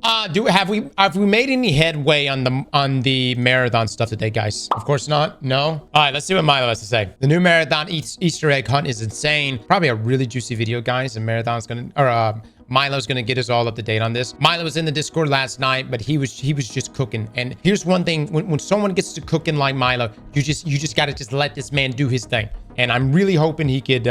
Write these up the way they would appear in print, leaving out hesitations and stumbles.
Have we made any headway on the marathon stuff today, guys? Of course not. No. All right, let's see what Milo has to say. The new marathon Easter egg hunt is insane. Probably a really juicy video, guys. And Milo's gonna get us all up to date on this. Milo was in the Discord last night, but he was just cooking. And here's one thing: when someone gets to cooking like Milo, you just gotta just let this man do his thing. And I'm really hoping he could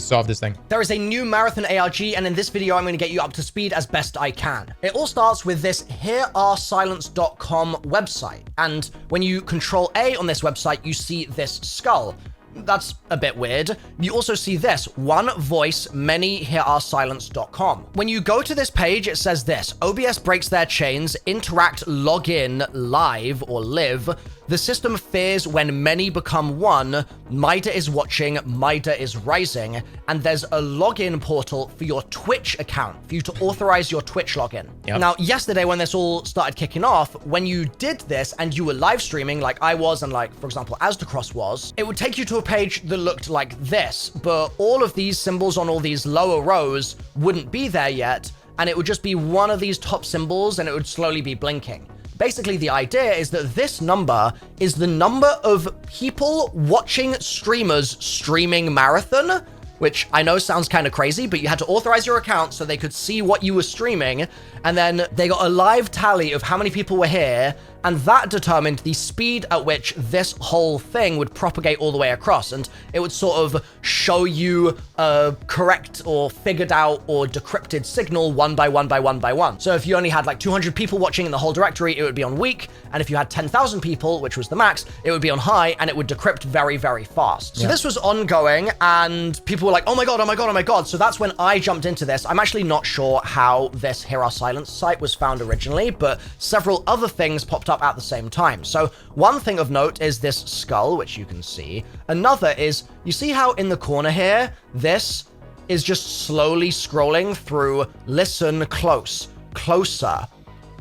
solve this thing. There is a new Marathon ARG, and in this video, I'm going to get you up to speed as best I can. It all starts with this herearesilence.com website. And when you Control A on this website, you see this skull. That's a bit weird. You also see this, one voice, many herearesilence.com. When you go to this page, it says this: OBS breaks their chains, interact, log in, live or live. The system fears when many become one. Maida is watching, Maida is rising, and there's a login portal for your Twitch account, for you to authorize your Twitch login. Yep. Now, yesterday when this all started kicking off, when you did this and you were live streaming like I was and like, for example, Aztecross was, it would take you to a page that looked like this, but all of these symbols on all these lower rows wouldn't be there yet, and it would just be one of these top symbols and it would slowly be blinking. Basically, the idea is that this number is the number of people watching streamers streaming Marathon, which I know sounds kind of crazy, but you had to authorize your account so they could see what you were streaming, and then they got a live tally of how many people were here, and that determined the speed at which this whole thing would propagate all the way across, and it would sort of show you a correct or figured out or decrypted signal one by one by one by one. So if you only had like 200 people watching in the whole directory, it would be on weak, and if you had 10,000 people, which was the max, it would be on high, and it would decrypt very, very fast. So this was ongoing, and people were like, oh my god, oh my god, oh my god. So that's when I jumped into this. I'm actually not sure how this Here Are Silence site was found originally, but several other things popped up at the same time. So one thing of note is this skull, which you can see. Another is, you see how in the corner here, this is just slowly scrolling through listen close, closer,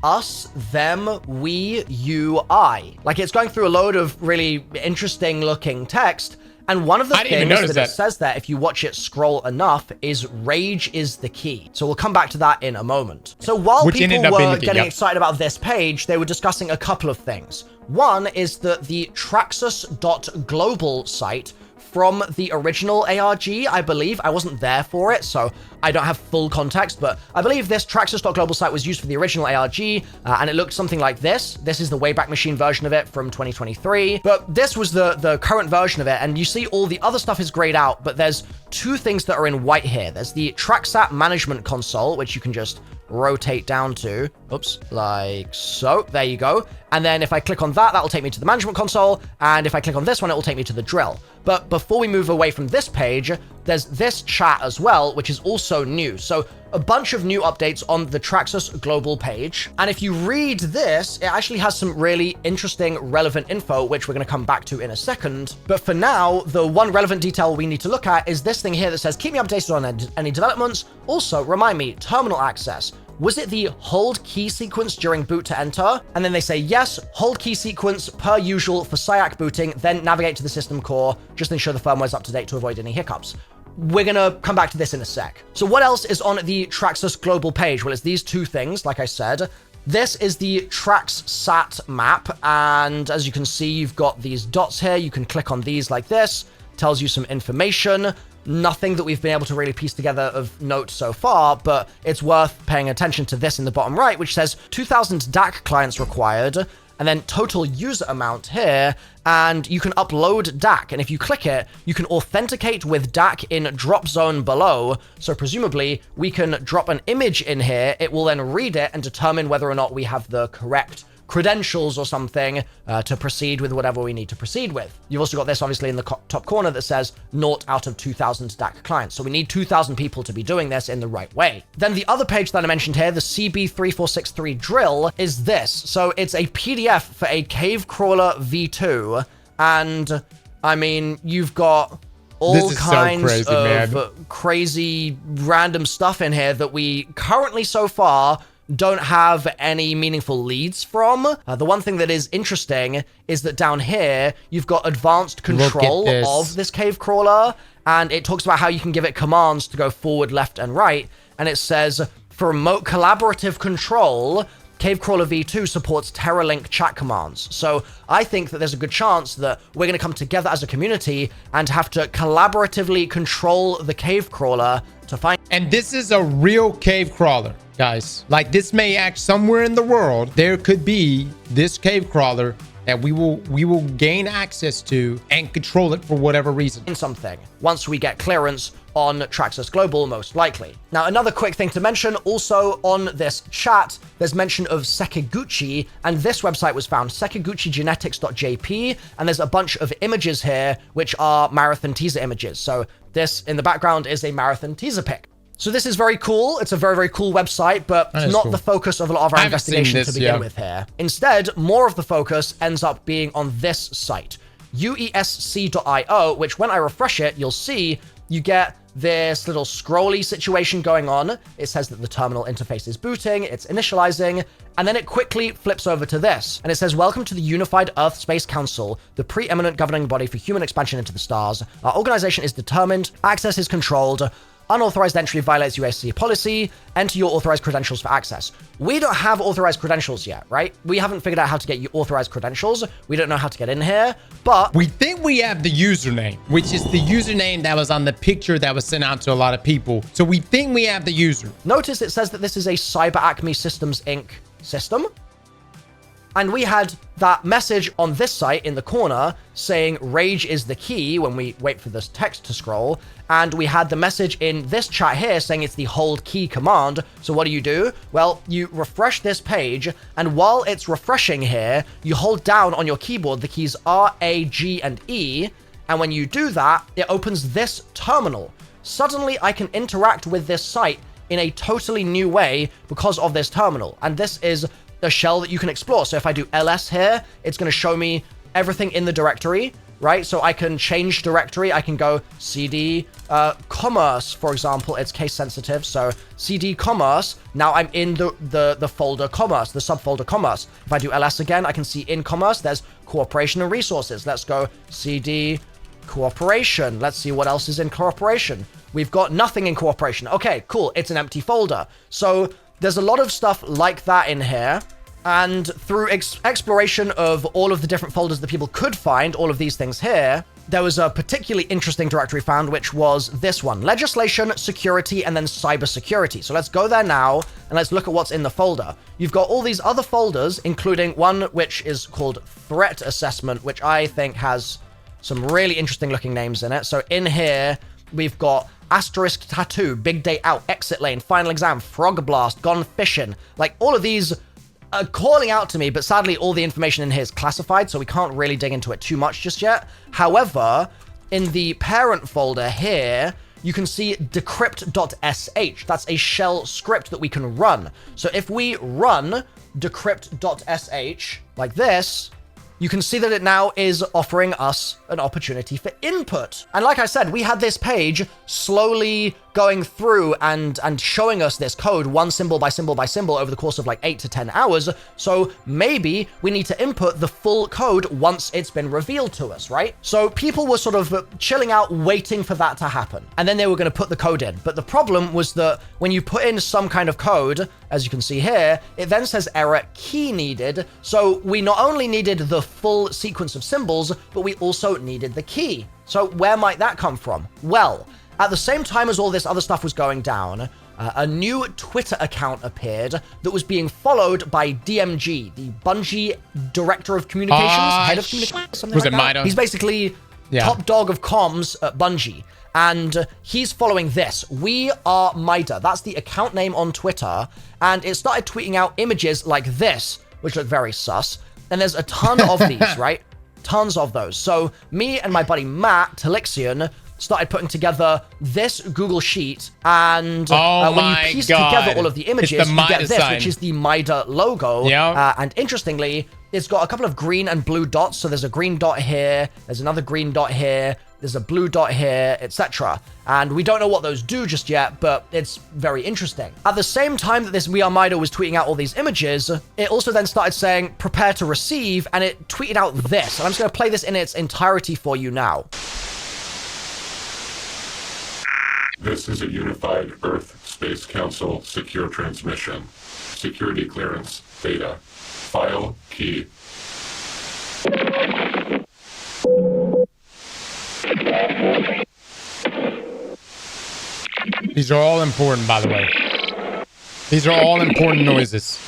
us, them, we, you, I. Like it's going through a load of really interesting looking text. And one of the things that it says there, if you watch it scroll enough, is rage is the key. So we'll come back to that in a moment. So while people were getting excited about this page, they were discussing a couple of things. One is that the Traxus.global site from the original ARG, I believe. I wasn't there for it, so I don't have full context, but I believe this Traxus.global site was used for the original ARG, and it looked something like this. This is the Wayback Machine version of it from 2023, but this was the current version of it, and you see all the other stuff is grayed out, but there's two things that are in white here. There's the Traxat Management Console, which you can just rotate down to, oops, like so, there you go. And then if I click on that, that'll take me to the management console, and if I click on this one, it will take me to the drill. But before we move away from this page, there's this chat as well, which is also new. So a bunch of new updates on the Traxus global page. And if you read this, it actually has some really interesting, relevant info, which we're going to come back to in a second. But for now, the one relevant detail we need to look at is this thing here that says, keep me updated on any developments. Also, remind me, terminal access. Was it the hold key sequence during boot to enter? And then they say, yes, hold key sequence per usual for SIAC booting, then navigate to the system core. Just ensure the firmware is up to date to avoid any hiccups. We're going to come back to this in a sec. So what else is on the Traxus global page? Well, it's these two things, like I said. This is the Traxsat map, and as you can see, you've got these dots here. You can click on these like this. Tells you some information. Nothing that we've been able to really piece together of note so far, but it's worth paying attention to this in the bottom right, which says 2,000 DAC clients required, and then total user amount here, and you can upload DAC, and if you click it, you can authenticate with DAC in drop zone below, so presumably we can drop an image in here, it will then read it and determine whether or not we have the correct credentials or something to proceed with whatever we need to proceed with. You've also got this obviously in the top corner that says 0 out of 2,000 DAC clients. So we need 2,000 people to be doing this in the right way. Then the other page that I mentioned here, the CB3463 drill, is this. So it's a PDF for a Cave Crawler V2. And I mean, you've got all kinds of crazy random stuff in here that we currently so far don't have any meaningful leads from. The one thing that is interesting is that down here, you've got advanced control of this cave crawler, and it talks about how you can give it commands to go forward, left, and right, and it says for remote collaborative control, Cavecrawler v2 supports TerraLink chat commands. So I think that there's a good chance that we're going to come together as a community and have to collaboratively control the Cavecrawler to find... And this is a real cave crawler, guys. Like, this may act somewhere in the world. There could be this cave crawler that we will gain access to and control it for whatever reason. Something once we get clearance on Traxus Global, most likely. Now, another quick thing to mention, also on this chat, there's mention of Sekiguchi, and this website was found, sekiguchigenetics.jp, and there's a bunch of images here, which are Marathon teaser images. So this in the background is a Marathon teaser pic. So this is very cool. It's a very, very cool website, but it's not the focus of a lot of our investigation to begin with here. Instead, more of the focus ends up being on this site, UEESC.io, which when I refresh it, you'll see you get this little scrolly situation going on. It says that the terminal interface is booting, it's initializing, and then it quickly flips over to this. And it says, welcome to the Unified Earth Space Council, the preeminent governing body for human expansion into the stars. Our organization is determined, access is controlled, unauthorized entry violates UEESC policy, enter your authorized credentials for access. We don't have authorized credentials yet, right? We haven't figured out how to get you authorized credentials. We don't know how to get in here, but... We think we have the username, which is the username that was on the picture that was sent out to a lot of people. So we think we have the user. Notice it says that this is a Cyber Acme Systems Inc. system. And we had that message on this site in the corner saying rage is the key when we wait for this text to scroll. And we had the message in this chat here saying it's the hold key command. So what do? Well, you refresh this page, and while it's refreshing here, you hold down on your keyboard the keys R, A, G, and E. And when you do that, it opens this terminal. Suddenly, I can interact with this site in a totally new way because of this terminal. And this is a shell that you can explore. So if I do ls here, it's going to show me everything in the directory, right? So I can change directory. I can go cd commerce, for example. It's case sensitive. So cd commerce. Now I'm in the folder commerce, the subfolder commerce. If I do ls again, I can see in commerce, there's cooperation and resources. Let's go cd cooperation. Let's see what else is in cooperation. We've got nothing in cooperation. Okay, cool. It's an empty folder. So there's a lot of stuff like that in here. And through exploration of all of the different folders that people could find, all of these things here, there was a particularly interesting directory found, which was this one, legislation, security, and then cybersecurity. So let's go there now, and let's look at what's in the folder. You've got all these other folders, including one which is called threat assessment, which I think has some really interesting looking names in it. So in here, we've got asterisk tattoo, big day out, exit lane, final exam, frog blast, gone fishing. Like, all of these are calling out to me, but sadly all the information in here is classified, so we can't really dig into it too much just yet. However, in the parent folder here, you can see decrypt.sh. That's a shell script that we can run. So if we run decrypt.sh like this, you can see that it now is offering us an opportunity for input. And like I said, we had this page slowly going through and showing us this code one symbol by symbol by symbol over the course of like 8 to 10 hours. So maybe we need to input the full code once it's been revealed to us, right? So people were sort of chilling out, waiting for that to happen. And then they were going to put the code in. But the problem was that when you put in some kind of code, as you can see here, it then says error key needed. So we not only needed the full sequence of symbols, but we also needed the key. So where might that come from? Well, at the same time as all this other stuff was going down, a new Twitter account appeared that was being followed by DMG, the Bungie Director of Communications, Head of Communications, something was like it that. Maida? He's basically top dog of comms at Bungie. And he's following this. We are Maida. That's the account name on Twitter. And it started tweeting out images like this, which look very sus. And there's a ton of these, right? Tons of those. So me and my buddy Matt, Telixion, started putting together this Google Sheet, and when you piece together all of the images, you get this, which is the Maida logo. And interestingly, it's got a couple of green and blue dots. So there's a green dot here, there's another green dot here, there's a blue dot here, etc. And we don't know what those do just yet, but it's very interesting. At the same time that this We Are Maida was tweeting out all these images, it also then started saying, prepare to receive, and it tweeted out this. And I'm just going to play this in its entirety for you now. The This is a unified Earth Space Council secure transmission. Security clearance. Data. File. Key. These are all important, by the way. These are all important noises.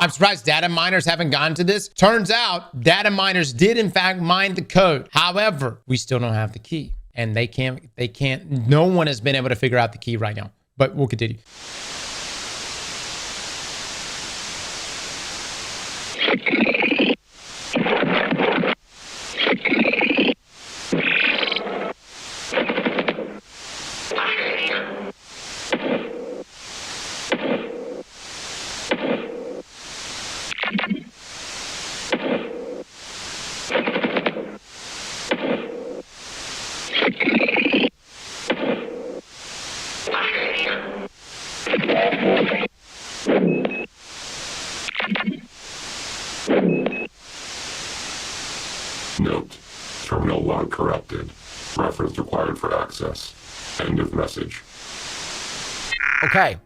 I'm surprised data miners haven't gotten to this. Turns out data miners did in fact mine the code. However, we still don't have the key, and they can't, no one has been able to figure out the key right now, but we'll continue. Note. Terminal log corrupted. Reference required for access. End of message. Okay.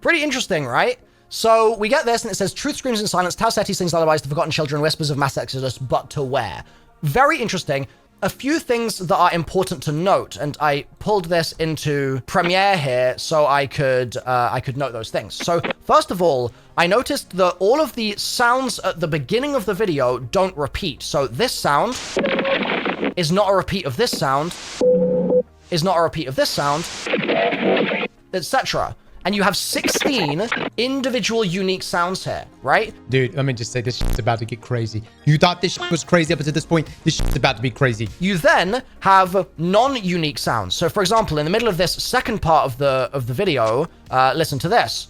Pretty interesting, right? So we get this and it says, truth screams in silence, Tau Ceti sings lullabies to forgotten children, whispers of mass exodus, but to where? Very interesting. A few things that are important to note, and I pulled this into Premiere here so I could note those things. So first of all, I noticed that all of the sounds at the beginning of the video don't repeat. So this sound is not a repeat of this sound, is not a repeat of this sound, etc. And you have 16 individual unique sounds here, right? Dude, let me just say, this shit's about to get crazy. You thought this shit was crazy up until this point. This shit's about to be crazy. You then have non-unique sounds. So for example, in the middle of this second part of the video, listen to this.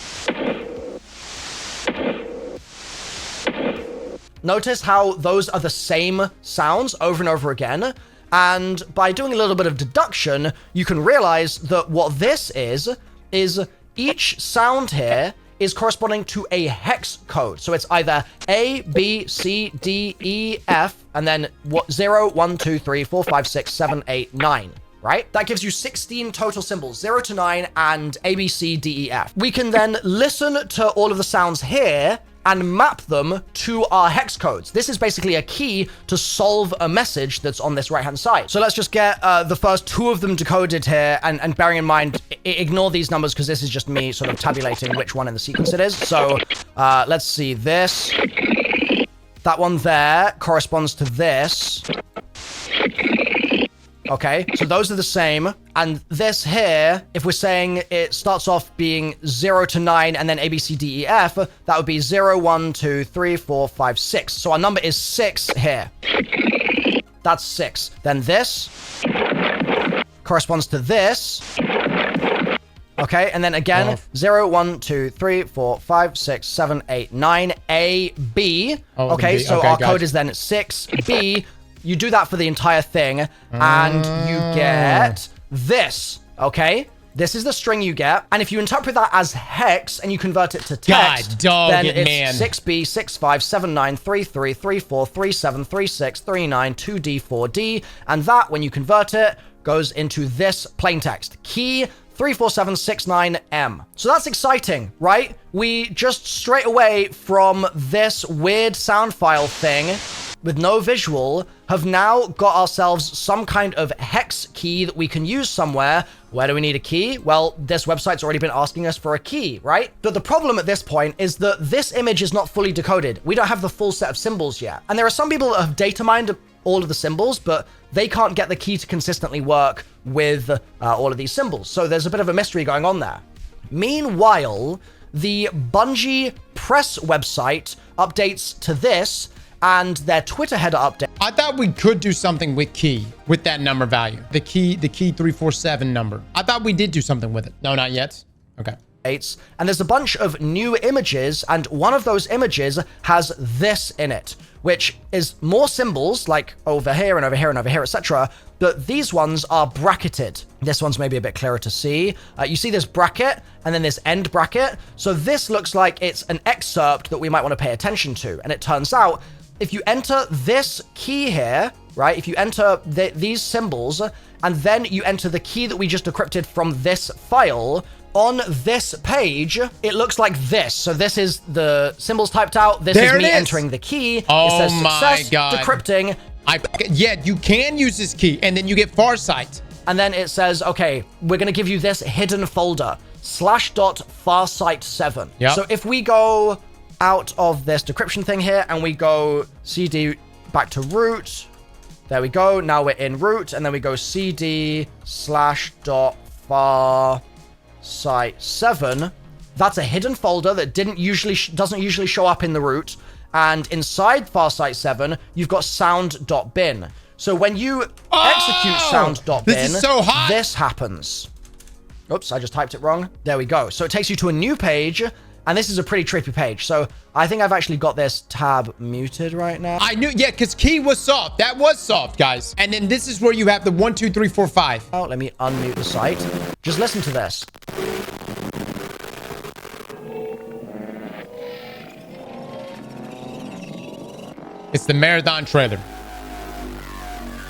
Notice how those are the same sounds over and over again. And by doing a little bit of deduction, you can realize that what this is each sound here is corresponding to a hex code. So it's either A, B, C, D, E, F, and then 0, 1, 2, 3, 4, 5, 6, 7, 8, 9. Right? That gives you 16 total symbols, 0 to 9, and A, B, C, D, E, F. We can then listen to all of the sounds here and map them to our hex codes. This is basically a key to solve a message that's on this right-hand side. So let's just get the first two of them decoded here, and bearing in mind, ignore these numbers because this is just me sort of tabulating which one in the sequence it is. So let's see, this, that one there corresponds to this. Okay, so those are the same. And this here, if we're saying it starts off being 0 to 9 and then A, B, C, D, E, F, that would be 0, 1, 2, 3, 4, 5, 6. So our number is 6 here. That's 6. Then this corresponds to this. Okay, and then again, 0, 1, 2, 3, 4, 5, 6, 7, 8, 9, A, B. Okay, so our code is then 6, B. You do that for the entire thing, and you get this, okay? This is the string you get, and if you interpret that as hex and you convert it to text, then it's 6B, 65, 79, 33, 34, 37, 36, 39, 2D, 4D, and that, when you convert it, goes into this plain text, key 34769M. So that's exciting, right? We just straight away from this weird sound file thing with no visual, have now got ourselves some kind of hex key that we can use somewhere. Where do we need a key? Well, this website's already been asking us for a key, right? But the problem at this point is that this image is not fully decoded. We don't have the full set of symbols yet. And there are some people that have data mined all of the symbols, but they can't get the key to consistently work with all of these symbols. So there's a bit of a mystery going on there. Meanwhile, the Bungie press website updates to this, and their Twitter header update. I thought we could do something with key, with that number value. The key 347 number. I thought we did do something with it. No, not yet. Okay. and there's a bunch of new images, and one of those images has this in it, which is more symbols, like over here and over here and over here, etc., but these ones are bracketed. This one's maybe a bit clearer to see. You see this bracket, and then this end bracket, so this looks like it's an excerpt that we might want to pay attention to, and it turns out, if you enter this key here, right, if you enter these symbols, and then you enter the key that we just decrypted from this file, on this page, it looks like this. So this is the symbols typed out. This is me entering the key. Oh, it says my success, God. decrypting. Yeah, you can use this key, and then you get Farsight. And then it says, okay, we're going to give you this hidden folder, /.farsight7. Yep. So if we go out of this decryption thing here, and we go cd back to root, there we go. Now we're in root, and then we go cd /.farsight7. That's a hidden folder that doesn't usually show up in the root. And inside Farsight7, you've got sound.bin. So when you execute sound.bin, this is so hot. This happens. Oops, I just typed it wrong. There we go. So it takes you to a new page, and this is a pretty trippy page. So I think I've actually got this tab muted right now. I knew, yeah, because key was soft. That was soft, guys. And then this is where you have the 1, 2, 3, 4, 5. Oh, let me unmute the site. Just listen to this. It's the Marathon trailer.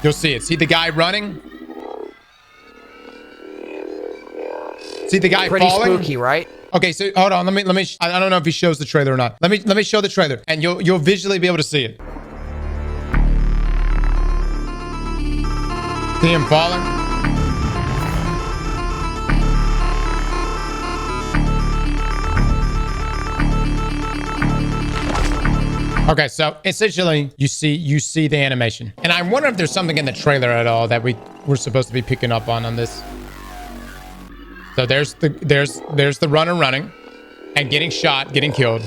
You'll see it. See the guy running? See the guy Pretty falling? spooky, right? Okay, so hold on. Let me. I don't know if he shows the trailer or not. Let me show the trailer, and you'll visually be able to see it. See him falling? Okay, so essentially you see the animation. And I wonder if there's something in the trailer at all that we're supposed to be picking up on this. So there's the runner running and getting shot, getting killed.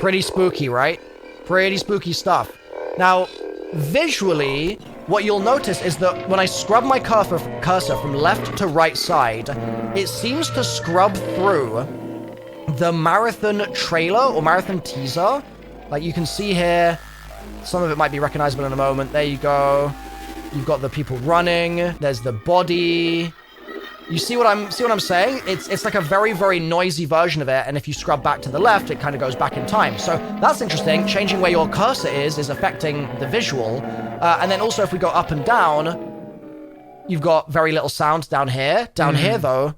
Pretty spooky, right? Pretty spooky stuff. Now, visually, what you'll notice is that when I scrub my cursor from left to right side, it seems to scrub through the Marathon trailer or Marathon teaser. Like you can see here, some of it might be recognizable in a moment. There you go. You've got the people running. There's the body. You see what I'm saying? It's like a very, very noisy version of it. And if you scrub back to the left, it kind of goes back in time. So that's interesting. Changing where your cursor is affecting the visual. And then also if we go up and down, you've got very little sound down here. Down here though,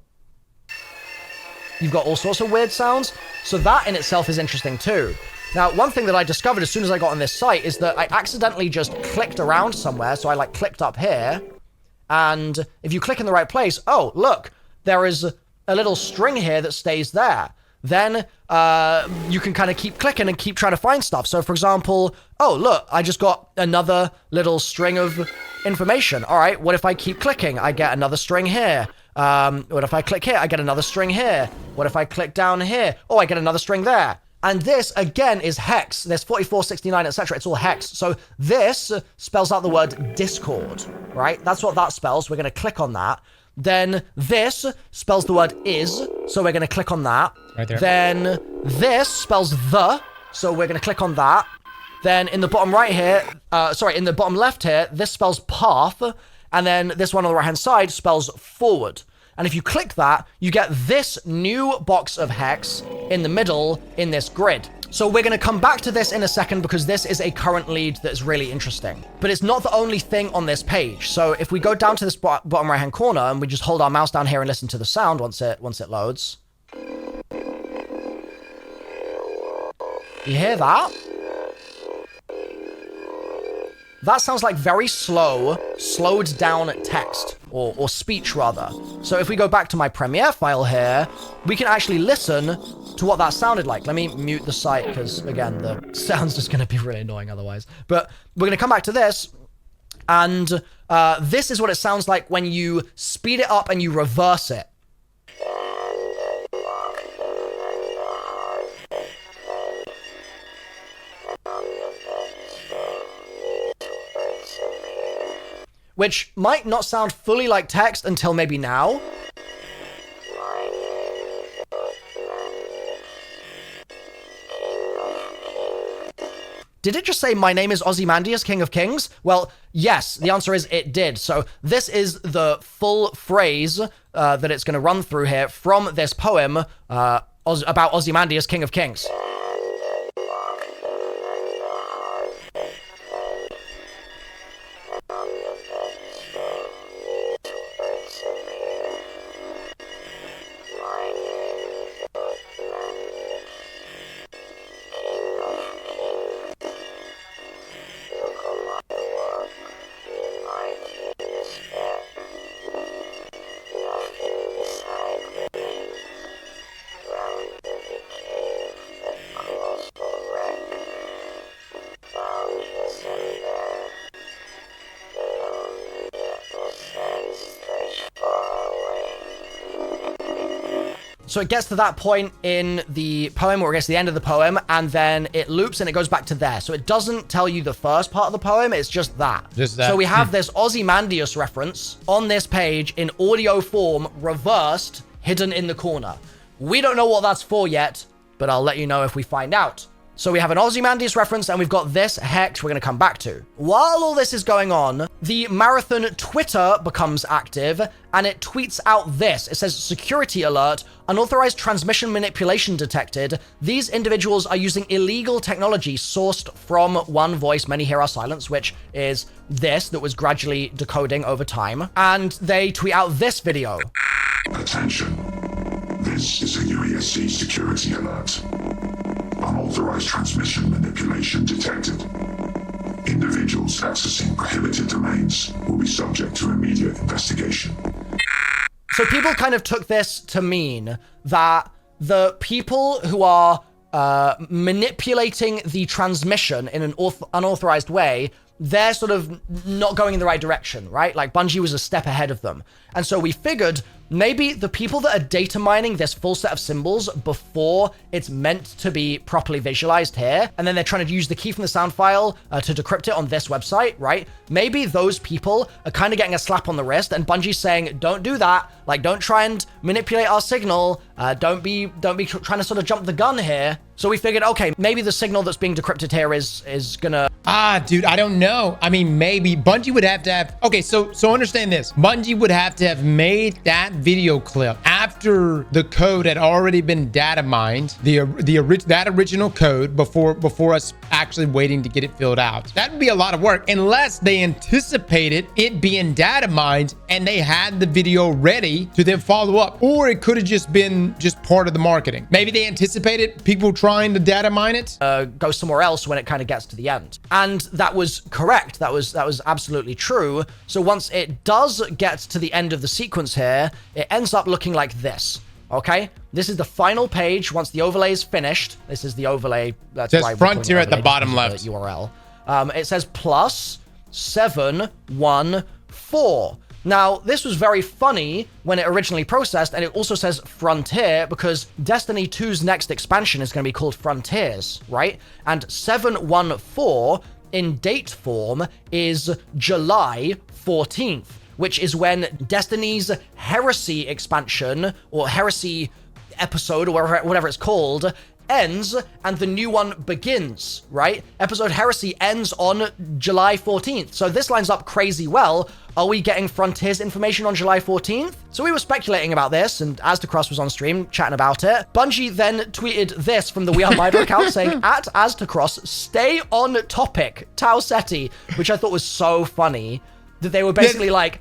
you've got all sorts of weird sounds. So that in itself is interesting too. Now, one thing that I discovered as soon as I got on this site is that I accidentally just clicked around somewhere. So I like clicked up here. And if you click in the right place, oh, look, there is a little string here that stays there. Then you can kind of keep clicking and keep trying to find stuff. So for example, oh, look, I just got another little string of information. All right, what if I keep clicking? I get another string here. What if I click here? I get another string here. What if I click down here? Oh, I get another string there. And this, again, is hex. There's 44, 69, etc. It's all hex. So this spells out the word Discord, right? That's what that spells. We're going to click on that. Then this spells the word is. So we're going to click on that. Right there. Then this spells the. So we're going to click on that. Then in the bottom right here, in the bottom left here, this spells path. And then this one on the right-hand side spells forward. And if you click that, you get this new box of hex in the middle in this grid. So we're going to come back to this in a second because this is a current lead that's really interesting. But it's not the only thing on this page. So if we go down to this bottom right-hand corner and we just hold our mouse down here and listen to the sound once it loads. You hear that? That sounds like very slowed down text, or speech rather. So if we go back to my Premiere file here, we can actually listen to what that sounded like. Let me mute the site because, again, the sound's just going to be really annoying otherwise. But we're going to come back to this, and this is what it sounds like when you speed it up and you reverse it. Which might not sound fully like text until maybe now. Did it just say, my name is Ozymandias, King of Kings? Well, yes, the answer is it did. So this is the full phrase that it's going to run through here from this poem about Ozymandias, King of Kings. So it gets to that point in the poem, or it gets to the end of the poem, and then it loops and it goes back to there. So it doesn't tell you the first part of the poem, it's just that. Just that. So we have this Ozymandias reference on this page in audio form, reversed, hidden in the corner. We don't know what that's for yet, but I'll let you know if we find out. So we have an Ozymandias reference, and we've got this hex we're going to come back to. While all this is going on, the Marathon Twitter becomes active, and it tweets out this. It says, security alert, unauthorized transmission manipulation detected. These individuals are using illegal technology sourced from One Voice, Many Hear Our Silence, which is this that was gradually decoding over time. And they tweet out this video. Attention. This is a UEESC security alert. Unauthorized transmission manipulation detected. Individuals accessing prohibited domains will be subject to immediate investigation. So people kind of took this to mean that the people who are manipulating the transmission in an unauthorized way, they're sort of not going in the right direction, right? Like Bungie was a step ahead of them. And so we figured maybe the people that are data mining this full set of symbols before it's meant to be properly visualized here, and then they're trying to use the key from the sound file to decrypt it on this website, right? Maybe those people are kind of getting a slap on the wrist, and Bungie's saying, don't do that. Like, don't try and manipulate our signal. Don't be trying to sort of jump the gun here. So we figured, okay, maybe the signal that's being decrypted here is gonna... Dude, I don't know. I mean, maybe Bungie would have to have... Okay, so understand this. Bungie would have to have made that video clip after the code had already been data mined, that original code before us actually waiting to get it filled out. That would be a lot of work unless they anticipated it being data mined and they had the video ready to then follow up. Or it could have just been part of the marketing. Maybe they anticipated people trying to data mine it. Go somewhere else when it kind of gets to the end. And that was correct. That was absolutely true. So once it does get to the end of the sequence here, it ends up looking like this. Okay, this is the final page. Once the overlay is finished, this is the overlay. That's why Frontier at the bottom left. The URL. It says +714. Now, this was very funny when it originally processed, and it also says Frontier because Destiny 2's next expansion is going to be called Frontiers, right? And 714 in date form is July 14th, which is when Destiny's Heresy expansion, or Heresy episode, or whatever it's called, ends and the new one begins, right? Episode Heresy ends on July 14th. So this lines up crazy well. Are we getting Frontiers information on July 14th? So we were speculating about this, and Aztecross was on stream chatting about it. Bungie then tweeted this from the We Are Maida account saying, at Aztecross, stay on topic, Tau Ceti, which I thought was so funny, that they were basically like,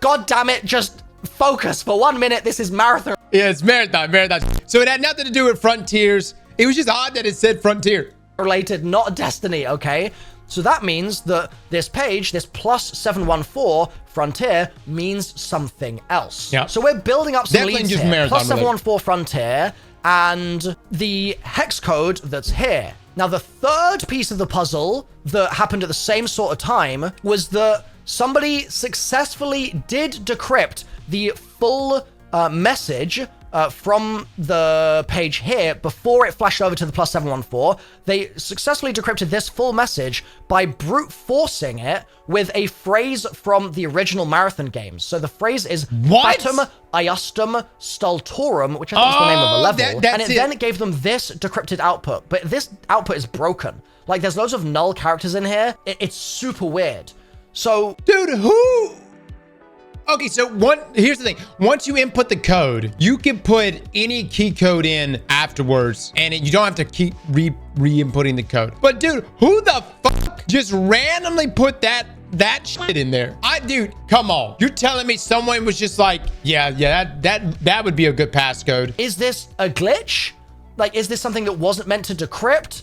God damn it, just focus for 1 minute. This is Marathon. Yeah, it's Marathon. So it had nothing to do with Frontiers. It was just odd that it said Frontier. Related, not Destiny, okay? So that means that this page, this +714 Frontier, means something else. Yeah. So we're building up some Definitely leads just here. Marathon +714 Frontier and the hex code that's here. Now, the third piece of the puzzle that happened at the same sort of time was that somebody successfully did decrypt the full message from the page here before it flashed over to the +714. They successfully decrypted this full message by brute forcing it with a phrase from the original Marathon games. So the phrase is What? Fatum Iustum Stultorum, which I think is the name of a level. That's and then it gave them this decrypted output. But this output is broken. Like, there's loads of null characters in here. It's super weird. So, dude, who? Okay, so here's the thing. Once you input the code, you can put any key code in afterwards, and you don't have to keep re-inputting the code. But dude, who the fuck just randomly put that shit in there? Dude, come on. You're telling me someone was just like, yeah, that would be a good passcode. Is this a glitch? Like, is this something that wasn't meant to decrypt?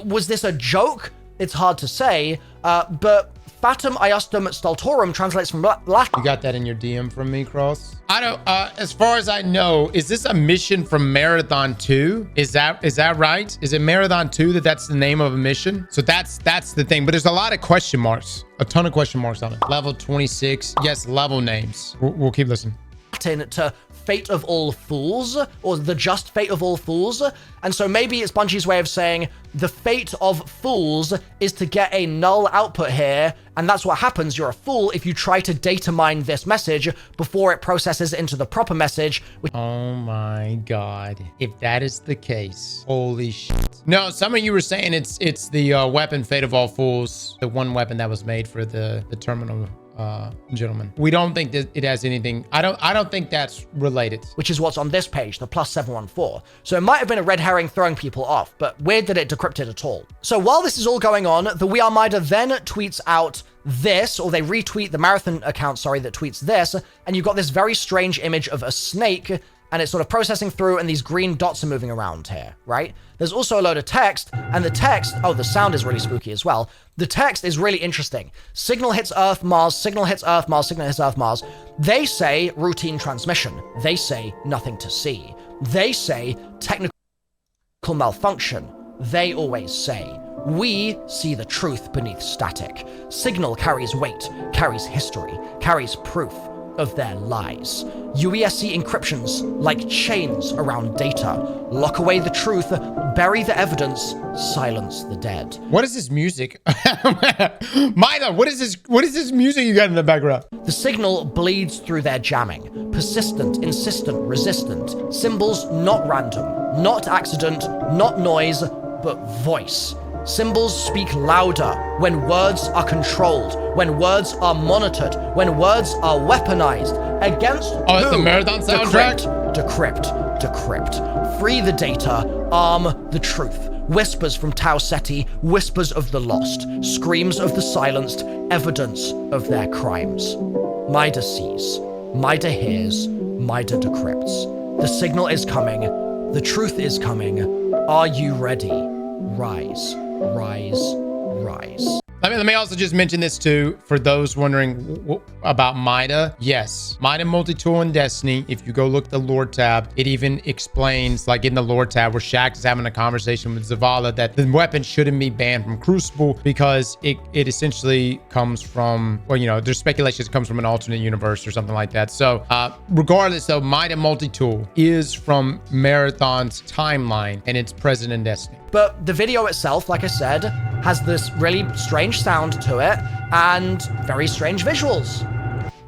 Was this a joke? It's hard to say, but Fatum Iustum Stultorum translates from Latin. You got that in your DM from me, Cross? I don't, as far as I know, is this a mission from Marathon 2? Is that right? Is it Marathon 2 that's the name of a mission? So that's the thing, but there's a lot of question marks, a ton of question marks on it. Level 26, yes, level names. We'll keep listening. Latin to fate of all fools, or the just fate of all fools. And so maybe it's Bungie's way of saying the fate of fools is to get a null output here, and that's what happens. You're a fool if you try to data mine this message before it processes into the proper message. Oh my god. If that is the case, holy shit. No, some of you were saying it's the weapon fate of all fools, the one weapon that was made for the terminal gentlemen. We don't think that it has anything. I don't think that's related. Which is what's on this page, the +714. So it might have been a red herring throwing people off, but weird that it decrypted at all. So while this is all going on, the We Are Maida then tweets out this, or they retweet the Marathon account, sorry, that tweets this, and you've got this very strange image of a snake, and it's sort of processing through, and these green dots are moving around here, right? There's also a load of text, and the text, oh, the sound is really spooky as well. The text is really interesting. Signal hits Earth, Mars, signal hits Earth, Mars, signal hits Earth, Mars. They say routine transmission. They say nothing to see. They say technical malfunction. They always say, we see the truth beneath static. Signal carries weight, carries history, carries proof of their lies. UEESC encryptions, like chains around data, lock away the truth, bury the evidence, silence the dead. What is this music? Maida, what is this music you got in the background? The signal bleeds through their jamming. Persistent, insistent, resistant. Symbols not random, not accident, not noise, but voice. Symbols speak louder when words are controlled, when words are monitored, when words are weaponized. Against Oh, it's the Marathon soundtrack? Decrypt. Free the data, arm the truth. Whispers from Tau Ceti, whispers of the lost, screams of the silenced, evidence of their crimes. Maida sees, Maida hears, Maida decrypts. The signal is coming, the truth is coming. Are you ready? Rise, rise, rise. Let me also just mention this too, for those wondering about Maida. Yes, Maida multi-tool in Destiny. If you go look at the lore tab, it even explains, like in the lore tab where Shax is having a conversation with Zavala, that the weapon shouldn't be banned from Crucible because it essentially comes from, well, you know, there's speculation it comes from an alternate universe or something like that. So regardless though, Maida multi-tool is from Marathon's timeline and it's present in Destiny. But the video itself, like I said, has this really strange sound to it and very strange visuals.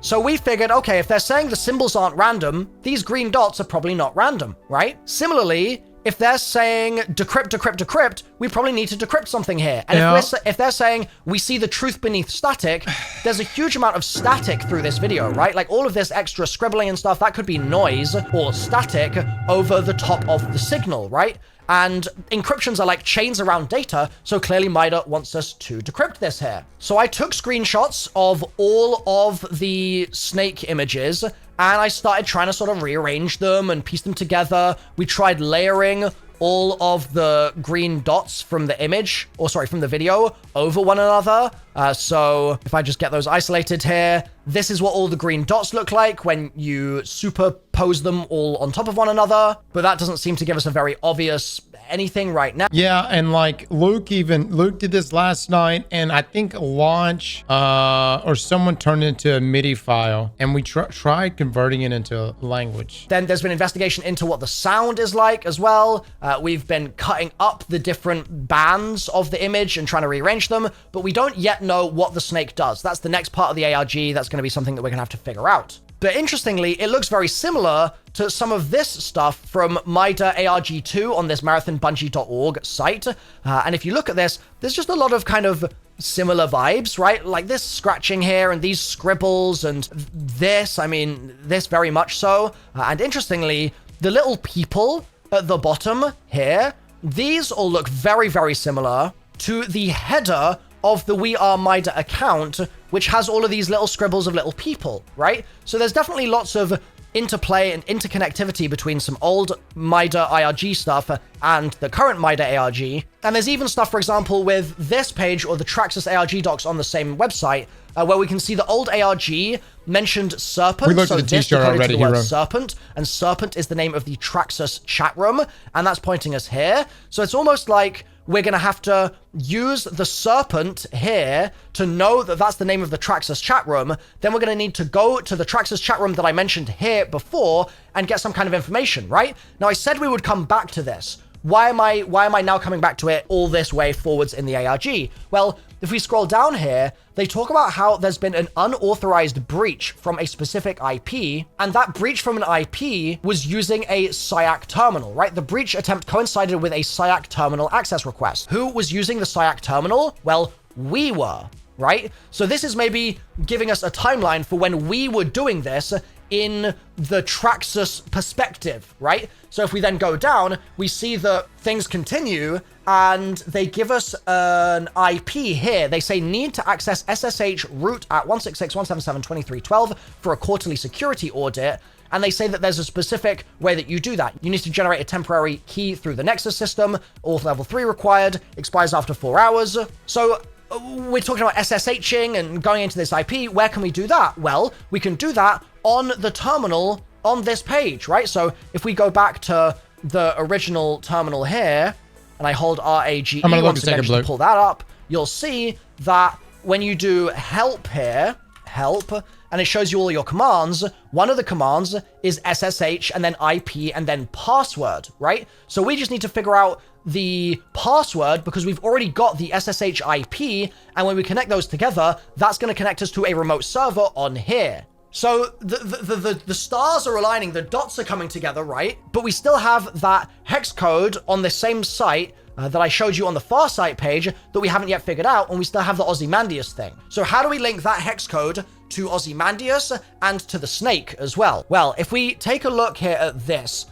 So we figured, okay, if they're saying the symbols aren't random, these green dots are probably not random, right? Similarly, if they're saying decrypt, decrypt, decrypt, we probably need to decrypt something here. And if they're saying we see the truth beneath static, there's a huge amount of static through this video, right? Like all of this extra scribbling and stuff, that could be noise or static over the top of the signal, right? And encryptions are like chains around data, so clearly Maida wants us to decrypt this here. So I took screenshots of all of the snake images, and I started trying to sort of rearrange them and piece them together. We tried layering all of the green dots from the image, or sorry, from the video over one another. So if I just get those isolated here, this is what all the green dots look like when you superpose them all on top of one another. But that doesn't seem to give us a very obvious anything right now. Yeah, and like Luke did this last night, and I think Launch or someone turned it into a MIDI file, and we tried converting it into language. Then there's been investigation into what the sound is like as well. We've been cutting up the different bands of the image and trying to rearrange them, but we don't yet know what the snake does. That's the next part of the ARG. That's going to be something that we're going to have to figure out. But interestingly, it looks very similar to some of this stuff from Maida ARG2 on this marathonbungie.org site. And if you look at this, there's just a lot of kind of similar vibes, right? Like this scratching here and these scribbles and this, I mean, this very much so. And interestingly, the little people at the bottom here, these all look very, very similar to the header of the We Are Maida account, which has all of these little scribbles of little people, right? So there's definitely lots of interplay and interconnectivity between some old Maida ARG stuff and the current Maida ARG. And there's even stuff, for example, with this page or the Traxus ARG docs on the same website, where we can see the old ARG mentioned serpent. We looked at the this t-shirt decoded to already, the word Hero. serpent, and serpent is the name of the Traxus chat room, and that's pointing us here. So it's almost like we're going to have to use the serpent here to know that that's the name of the Traxus chat room. Then we're going to need to go to the Traxus chat room that I mentioned here before and get some kind of information, right? Now, I said we would come back to this. Why am I now coming back to it all this way forwards in the ARG? Well, if we scroll down here, they talk about how there's been an unauthorized breach from a specific IP, and that breach from an IP was using a SIAC terminal, right? The breach attempt coincided with a SIAC terminal access request. Who was using the SIAC terminal? Well, we were, right? So this is maybe giving us a timeline for when we were doing this in the Traxus perspective, right? So if we then go down, we see that things continue and they give us an IP here. They say need to access SSH root at 166.177.23.12 for a quarterly security audit. And they say that there's a specific way that you do that. You need to generate a temporary key through the Nexus system, auth level 3 required, expires after 4 hours. So we're talking about SSHing and going into this IP. Where can we do that? Well, we can do that on the terminal on this page, right? So if we go back to the original terminal here, and I hold RAGE once again to pull that up, you'll see that when you do help here, help, and it shows you all your commands, one of the commands is SSH and then IP and then password, right? So we just need to figure out the password because we've already got the SSH IP, and when we connect those together, that's going to connect us to a remote server on here. So the stars are aligning, the dots are coming together, right? But we still have that hex code on the same site that I showed you on the far site page that we haven't yet figured out, and we still have the Ozymandias thing. So how do we link that hex code to Ozymandias and to the snake as well? Well, if we take a look here at this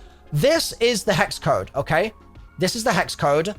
is the hex code, okay? This is the hex code.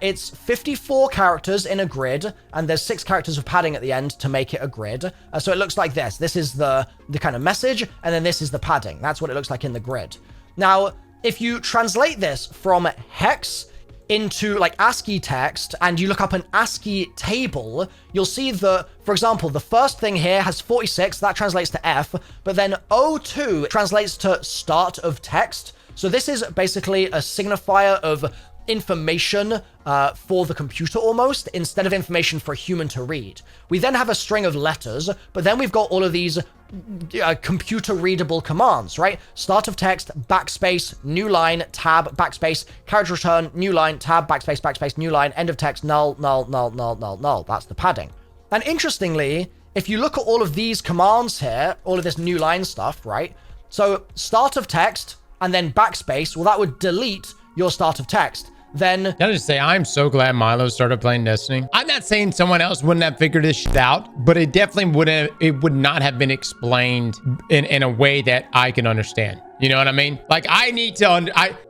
It's 54 characters in a grid, and there's 6 characters of padding at the end to make it a grid. So it looks like this. This is the kind of message, and then this is the padding. That's what it looks like in the grid. Now, if you translate this from hex into like ASCII text, and you look up an ASCII table, you'll see that, for example, the first thing here has 46. That translates to F, but then O2 translates to start of text. So this is basically a signifier of information for the computer almost, instead of information for a human to read. We then have a string of letters, but then we've got all of these computer readable commands, right? Start of text, backspace, new line, tab, backspace, carriage return, new line, tab, backspace, backspace, new line, end of text, null, null, null, null, null, null. That's the padding. And interestingly, if you look at all of these commands here, all of this new line stuff, right? So start of text and then backspace, well, that would delete your start of text. Then Can I just say, I'm so glad Milo started playing Destiny. I'm not saying someone else wouldn't have figured this shit out, but it definitely would not have been explained in a way that I can understand. You know what I mean? Like, I need to,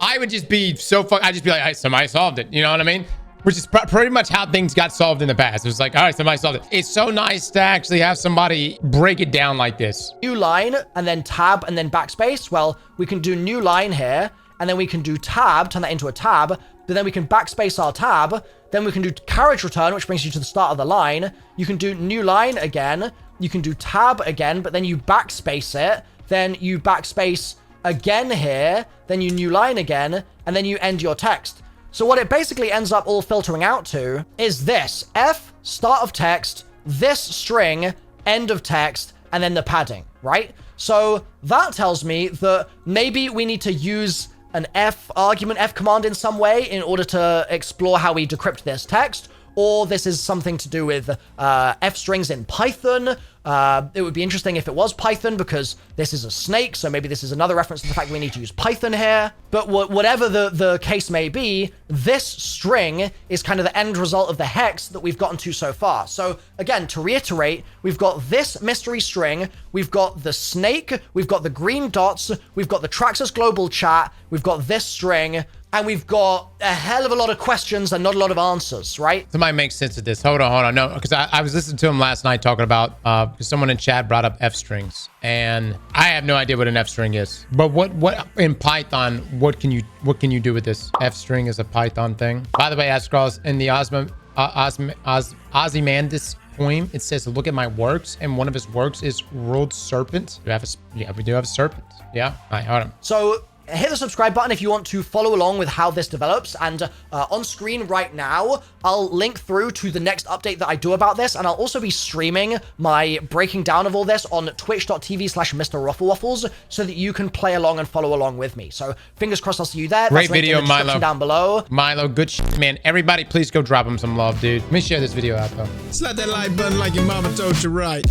I would just be so I'd just be like, hey, somebody solved it. You know what I mean? Which is pretty much how things got solved in the past. It was like, all right, somebody solved it. It's so nice to actually have somebody break it down like this. New line and then tab and then backspace. Well, we can do new line here, and then we can do tab, turn that into a tab, but then we can backspace our tab. Then we can do carriage return, which brings you to the start of the line. You can do new line again. You can do tab again, but then you backspace it. Then you backspace again here. Then you new line again, and then you end your text. So what it basically ends up all filtering out to is this: F, start of text, this string, end of text, and then the padding, right? So that tells me that maybe we need to use an F argument, F command in some way in order to explore how we decrypt this text, or this is something to do with F strings in Python, It would be interesting if it was Python, because this is a snake, so maybe this is another reference to the fact that we need to use Python here. But whatever the case may be, this string is kind of the end result of the hex that we've gotten to so far. So again, to reiterate, we've got this mystery string, we've got the snake, we've got the green dots, we've got the Traxus global chat, we've got this string, and we've got a hell of a lot of questions and not a lot of answers, right? Somebody make sense of this. Hold on. No, because I was listening to him last night talking about, because someone in chat brought up F strings, and I have no idea what an F string is. But what in Python, what can you do with this? F string is a Python thing. By the way, Aztecross, in the Ozymandias poem, it says, look at my works, and one of his works is World Serpent. We do have a serpent. Yeah. All right, hold on. So hit the subscribe button if you want to follow along with how this develops, and on screen right now, I'll link through to the next update that I do about this, and I'll also be streaming my breaking down of all this on twitch.tv/MrRuffleWaffles, so that you can play along and follow along with me. So fingers crossed I'll see you there. Great video, Milo. Down below. Milo, good shit, man. Everybody, please go drop him some love, dude. Let me share this video out, though. Slap that like button like your mama told you right.